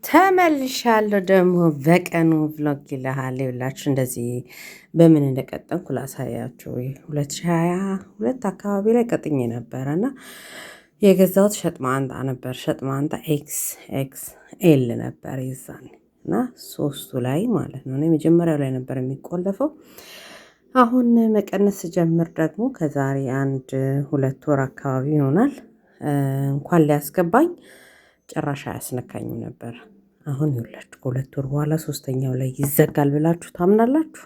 ተመልሻለሁ ደግሞ በቀኑ ቭሎግ ይልሃል ይላችሁ እንደዚህ በምን እንደቀጠንኩ ላሳያችሁ። 2022 አካባቢ ላይ ቀጥኜ ነበረ እና የገዛሁት ሸጥማንጣ ነበር። ሸጥማንጣ ኤክስ ኤል ነበር ይዛን እና ሶስቱ ላይ ማለት ነው። እኔ መጀመሪያው ላይ ነበር የሚቆለፈው። አሁን መቀነስ ጀምር ደግሞ ከዛሬ 1-2 ወር አካባቢ ይሆናል። እንኳን ሊያስገባኝ ጭራሽ አያስነካኝም ነበር። አሁን ይኸውላችሁ ከ2 ወር በኋላ ሶስተኛው ላይ ይዘጋል ብላችሁ ታምናላችሁ?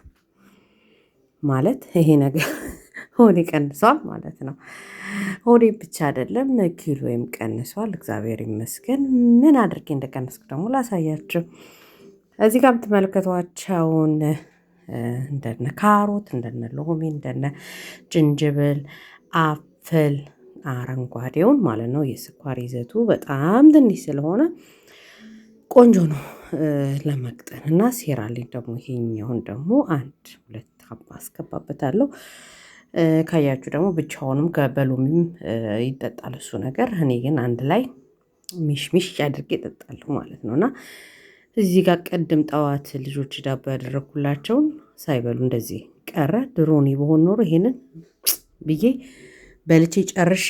ማለት ይሄ ነገር ሆዴ ቀንሷል ማለት ነው። ሆዴ ብቻ አይደለም ኪሎዬም ቀንሷል። እግዚአብሔር ይመስገን። ምን አድርጌ እንደቀነስኩ ደግሞ ላሳያችሁ። እዚህ ጋር የምትመለከቷቸውን እንደነ ካሮት፣ እንደነ ሎሚ፣ እንደነ ጅንጅብል፣ አፕል አረንጓዴውን ማለት ነው። የስኳር ይዘቱ በጣም ትንሽ ስለሆነ ቆንጆ ነው ለመቅጠን እና ሴራሊን ደግሞ ይሄኛውን ደግሞ 1-2 ሀባ አስገባበታለሁ። ካያችሁ ደግሞ ብቻውንም በሎሚም ይጠጣል እሱ ነገር። እኔ ግን አንድ ላይ ሚሽሚሽ አድርጌ እጠጣለሁ ማለት ነው። እና እዚህ ጋር ቅድም ጠዋት ልጆች ዳቦ ያደረኩላቸውን ሳይበሉ እንደዚህ ቀረ። ድሮኒ በሆን ኖሮ ይሄንን ብዬ በልቼ ጨርሼ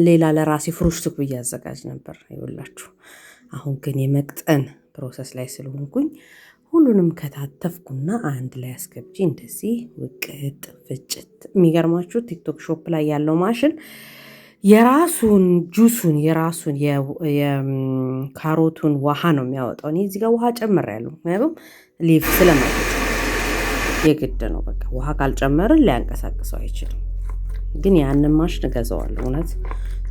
ሌላ ለራሴ ፍሩሽቱክ ብዬ አዘጋጅ ነበር ይኸውላችሁ። አሁን ግን የመቅጠን ፕሮሰስ ላይ ስለሆንኩኝ ሁሉንም ከታተፍኩና አንድ ላይ አስገብቼ እንደዚህ ውቅጥ ፍጭት። የሚገርማችሁ ቲክቶክ ሾፕ ላይ ያለው ማሽን የራሱን ጁሱን የራሱን የካሮቱን ውሃ ነው የሚያወጣው። እኔ እዚህ ጋር ውሃ ጨምሬያለሁ፣ ምክንያቱም ሊፍ ስለማይፈጭ የግድ ነው። በቃ ውሃ ካልጨመርን ሊያንቀሳቅሰው አይችልም። ግን ያንን ማሽን እገዛዋለሁ። እውነት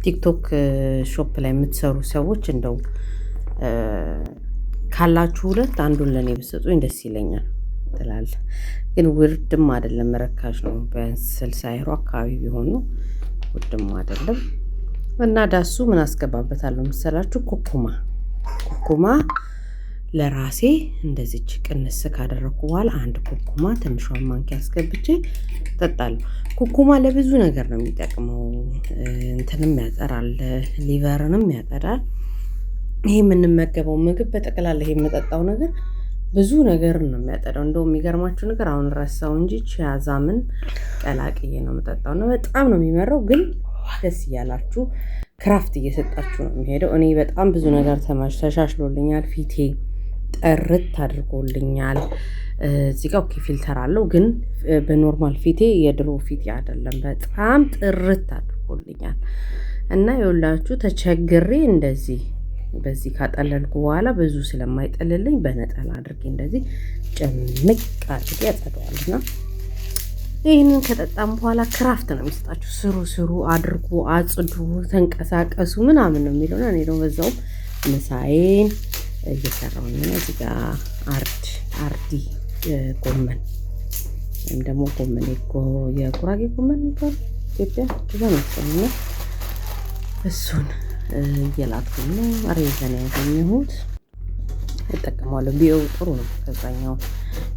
ቲክቶክ ሾፕ ላይ የምትሰሩ ሰዎች እንደው ካላችሁ 2 አንዱን ለኔ ብትሰጡኝ ደስ ይለኛል ትላለህ። ግን ውድም አይደለም ርካሽ ነው። ቢያንስ 60 ዩሮ አካባቢ ቢሆን ነው፣ ውድም አይደለም። እና ዳሱ ምን አስገባበታለሁ መሰላችሁ? ኮኩማ ለራሴ እንደዚች ቅንስ ካደረኩ በኋላ 1 ኮኩማ ትንሿን ማንኪያ አስገብቼ እጠጣለሁ። ኮኩማ ለብዙ ነገር ነው የሚጠቅመው። እንትንም ያጠራል፣ ሊቨርንም ያጠራል። ይሄ የምንመገበው ምግብ በጠቅላላ ይሄ የምጠጣው ነገር ብዙ ነገር ነው የሚያጠዳው። እንደው የሚገርማችሁ ነገር አሁን ረሳው እንጂ ቺያዛምን ቀላቅዬ ነው የምጠጣው እና በጣም ነው የሚመረው። ግን ደስ እያላችሁ ክራፍት እየሰጣችሁ ነው የሚሄደው። እኔ በጣም ብዙ ነገር ተሻሽሎልኛል። ፊቴ ጥርት አድርጎልኛል። እዚህ ጋር ኦኬ ፊልተር አለው፣ ግን በኖርማል ፊቴ የድሮ ፊቴ አይደለም፣ በጣም ጥርት አድርጎልኛል። እና ይኸውላችሁ ተቸግሬ እንደዚህ በዚህ ካጠለልኩ በኋላ ብዙ ስለማይጠልልኝ በነጠላ አድርጌ እንደዚህ ጭምቅ አድርጌ ያጸደዋልና ይህንን ከጠጣም በኋላ ክራፍት ነው የሚሰጣችሁ። ስሩ፣ አድርጉ፣ አጽዱ፣ ተንቀሳቀሱ ምናምን ነው የሚለውና እኔ ደግሞ በዛውም ምሳዬን እየሰራሁ ነው። እዚህ ጋር አርዲ ጎመን ወይም ደግሞ ጎመን የጉራጌ ጎመን የሚባል ኢትዮጵያ ብዙ ነው። እሱን እየላጥኩኝ ነው። ሬዘን ያገኘሁት እጠቀማለሁ። ቢው ጥሩ ነው። ከዛኛው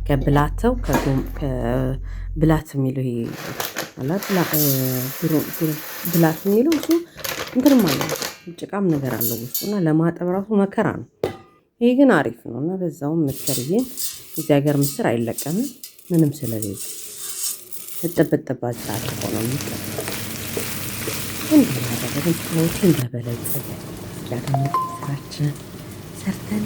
ከብላተው ከብላት የሚለው ይሄ አላት ብላት የሚለው እሱ እንትንም አለው ጭቃም ነገር አለው ውስጡና ለማጠብ ራሱ መከራ ነው። ይሄ ግን አሪፍ ነው እና በዛውም ምስርዬን እዚህ ሀገር ምስር አይለቀምም ምንም ስለሌለ እጥብ አድርጎ ነው የሚቀመጠው። እንደማደረግን ፕሮቲን በበለጸገ ያደረገ ስራችን ሰርተን